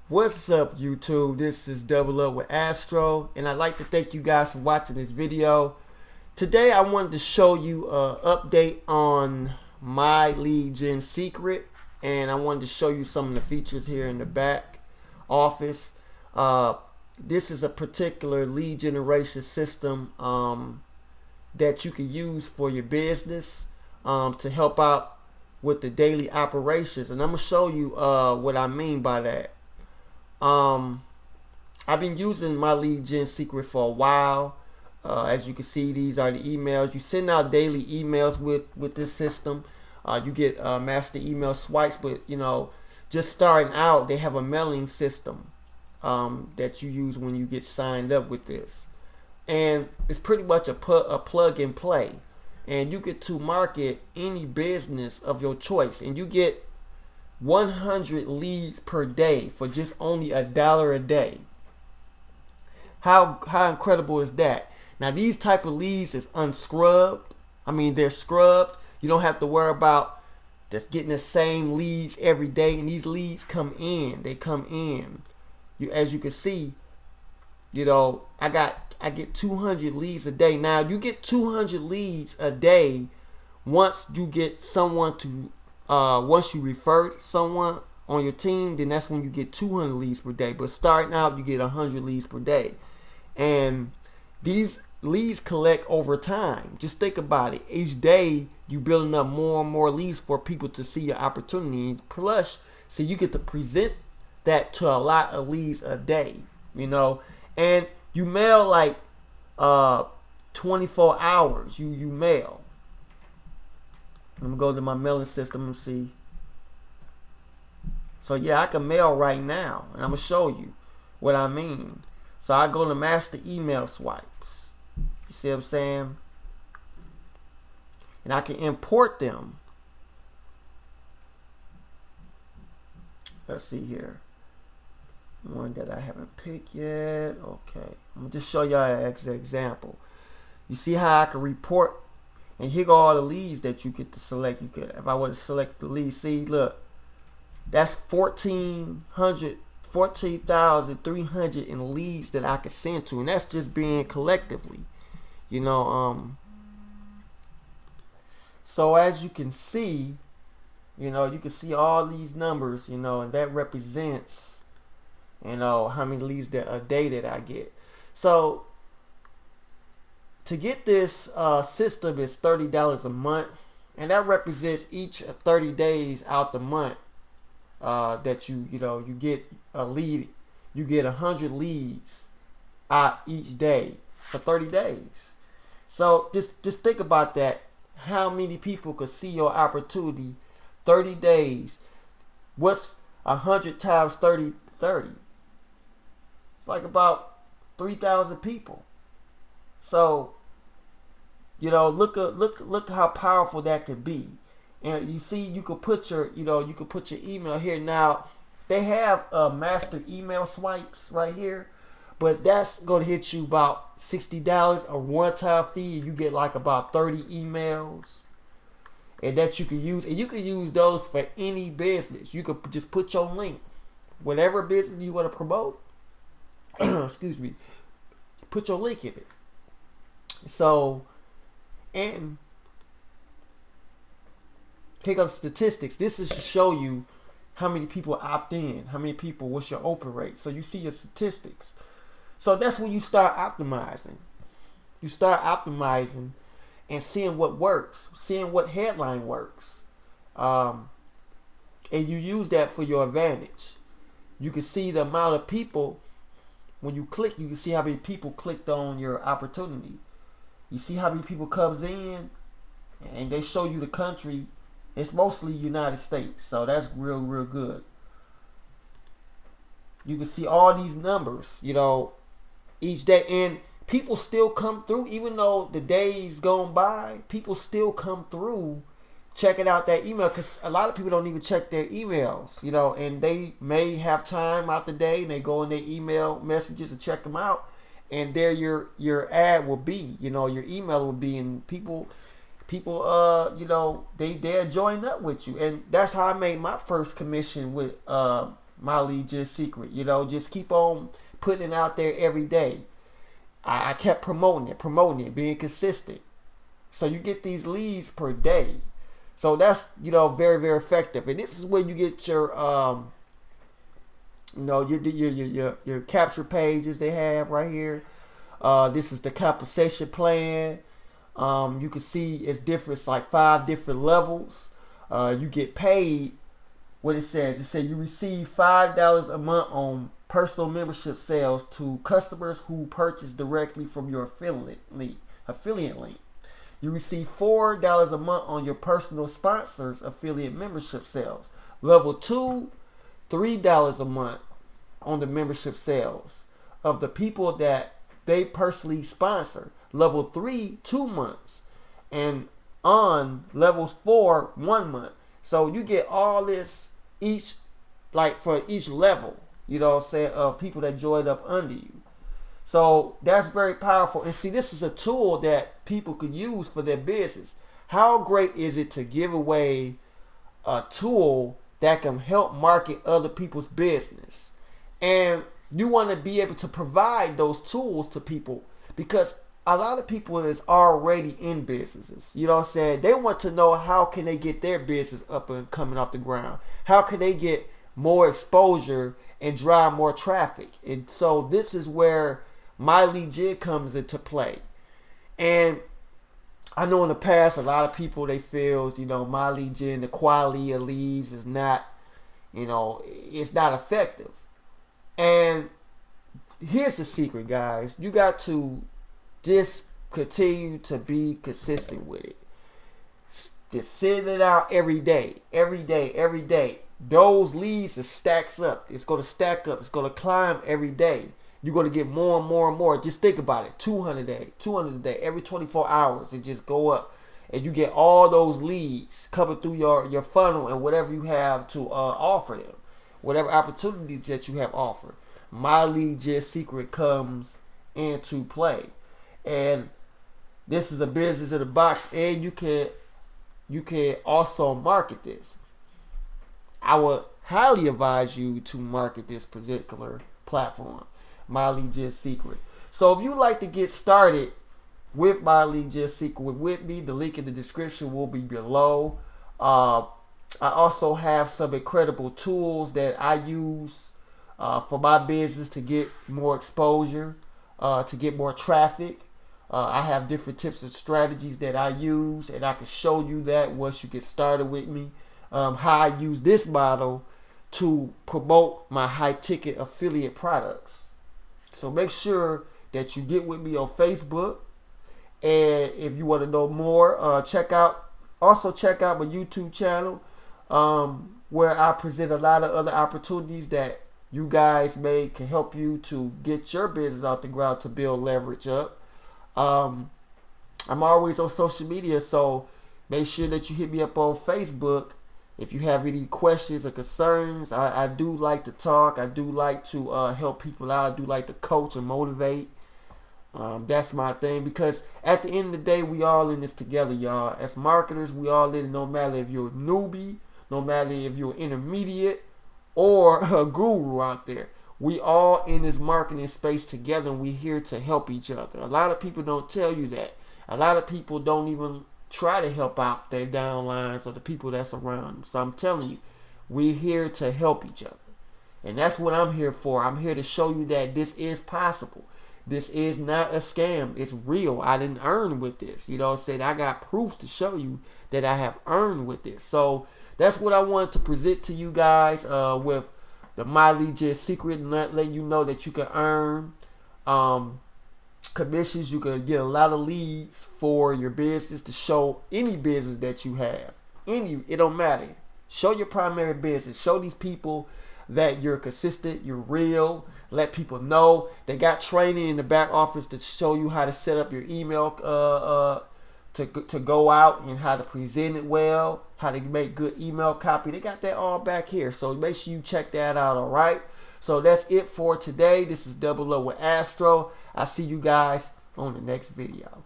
What's up, YouTube? This is Double Up with Astro, and I'd like to thank you guys for watching this video. Today I wanted to show you an update on my lead gen secret, and I wanted to show you some of the features here in the back office. This is a particular lead generation system that you can use for your business to help out with the daily operations, and I'm going to show you what I mean by that. I've been using my lead gen secret for a while. As you can see, these are the emails. You send out daily emails with this system. You get master email swipes, but just starting out, they have a mailing system that you use when you get signed up with this, and it's pretty much a plug and play, and you get to market any business of your choice, and you get 100 leads per day for just only $1 a day. How incredible is that? Now these type of leads is unscrubbed. I mean, they're scrubbed. You don't have to worry about just getting the same leads every day, and these leads come in. They come in. As you can see, I get 200 leads a day. Now you get 200 leads a day once you get someone to once you refer someone on your team, then that's when you get 200 leads per day. But starting out, you get 100 leads per day, and these leads collect over time. Just think about it. Each day you building up more and more leads for people to see your opportunity. Plus, so you get to present that to a lot of leads a day. And you mail like 24 hours. You mail. I'm gonna go to my mailing system and see. So yeah, I can mail right now, and I'm gonna show you what I mean. So I go to master email swipes. You see what I'm saying? And I can import them. Let's see here. One that I haven't picked yet. Okay, I'm gonna just show y'all an example. You see how I can report. And here go all the leads that you get to select. You could, if I were to select the lead, see, look, that's 14,300 in leads that I could send to, and that's just being collectively, So as you can see, you can see all these numbers, and that represents, how many leads that a day that I get. So to get this system is $30 a month, and that represents each 30 days out the month that you get a lead. You get 100 leads out each day for 30 days. So just think about that. How many people could see your opportunity? 30 days. What's 100 times 30? 30. It's like about 3,000 people. So, look how powerful that could be. And you see, you could put your, email here. Now, they have master email swipes right here, but that's gonna hit you about $60 a one-time fee. You get like about 30 emails, and that you can use. And you can use those for any business. You could just put your link, whatever business you want to promote. Excuse me. Put your link in it. So, and pick up statistics. This is to show you how many people opt in, how many people, what's your open rate. So you see your statistics. So that's when you start optimizing. You start optimizing and seeing what works, seeing what headline works. And you use that for your advantage. You can see the amount of people, when you click, you can see how many people clicked on your opportunity. You see how many people comes in, and they show you the country. It's mostly United States, so that's real good. You can see all these numbers, each day, and people still come through, even though the days gone by. People still come through, checking out that email, because a lot of people don't even check their emails, and they may have time out the day, and they go in their email messages and check them out. And there your ad will be, your email will be, and people they'll join up with you. And that's how I made my first commission with My Lead Gen Secret. You know, just keep on putting it out there every day. I kept promoting it, being consistent. So you get these leads per day. So that's, you know, very, very effective. And this is where you get your, you know, your capture pages they have right here. This is the compensation plan. You can see it's different. It's like 5 different levels. You get paid. What it says, you receive $5 a month on personal membership sales to customers who purchase directly from your affiliate link. You receive $4 a month on your personal sponsors affiliate membership sales. Level 2, $3 a month on the membership sales of the people that they personally sponsor. Level 3, 2 months. And on level 4, 1 month. So you get all this for each level, you know what I'm saying, of people that joined up under you. So that's very powerful. And see, this is a tool that people could use for their business. How great is it to give away a tool that can help market other people's business? And you want to be able to provide those tools to people, because a lot of people is already in businesses. You know what I'm saying? They want to know how can they get their business up and coming off the ground. How can they get more exposure and drive more traffic? And so this is where My Lead Gen comes into play. And I know in the past, a lot of people, they feel, you know, My Lead Gen, the quality of leads is not, you know, it's not effective. And here's the secret, guys. You got to just continue to be consistent with it. Just send it out every day. Those leads, it stacks up. It's going to stack up. It's going to climb every day. You're going to get more and more and more. Just think about it. 200 a day. Every 24 hours, it just go up. And you get all those leads coming through your funnel and whatever you have to offer them. Whatever opportunities that you have offered. My Lead Gen Secret comes into play. And this is a business in a box, and you can also market this. I would highly advise you to market this particular platform, My Lead Gen Secret. So if you'd like to get started with My Lead Gen Secret with me, the link in the description will be below. I also have some incredible tools that I use for my business to get more exposure, to get more traffic. I have different tips and strategies that I use, and I can show you that once you get started with me. How I use this model to promote my high ticket affiliate products. So make sure that you get with me on Facebook. And if you want to know more, check out my YouTube channel, where I present a lot of other opportunities that you guys can help you to get your business off the ground, to build leverage up. I'm always on social media, so make sure that you hit me up on Facebook if you have any questions or concerns. I do like to talk. I do like to help people out. I do like to coach and motivate. That's my thing, because at the end of the day, we all in this together, y'all. As marketers, we all in it, no matter if you're a newbie, no matter if you're intermediate or a guru out there. We all in this marketing space together, and we here to help each other. A lot of people don't tell you that. A lot of people don't even try to help out their downlines or the people that's around them. So I'm telling you, we're here to help each other. And that's what I'm here for. I'm here to show you that this is possible. This is not a scam. It's real. I didn't earn with this. You know what I'm saying? I got proof to show you that I have earned with this. So that's what I wanted to present to you guys with the My Lead Gen Secret, and letting you know that you can earn commissions. You can get a lot of leads for your business, to show any business that you have. It don't matter. Show your primary business. Show these people that you're consistent, you're real. Let people know. They got training in the back office to show you how to set up your email to go out, and how to present it well, how to make good email copy. They got that all back here. So make sure you check that out, all right? So that's it for today. This is Double O with Astro. I'll see you guys on the next video.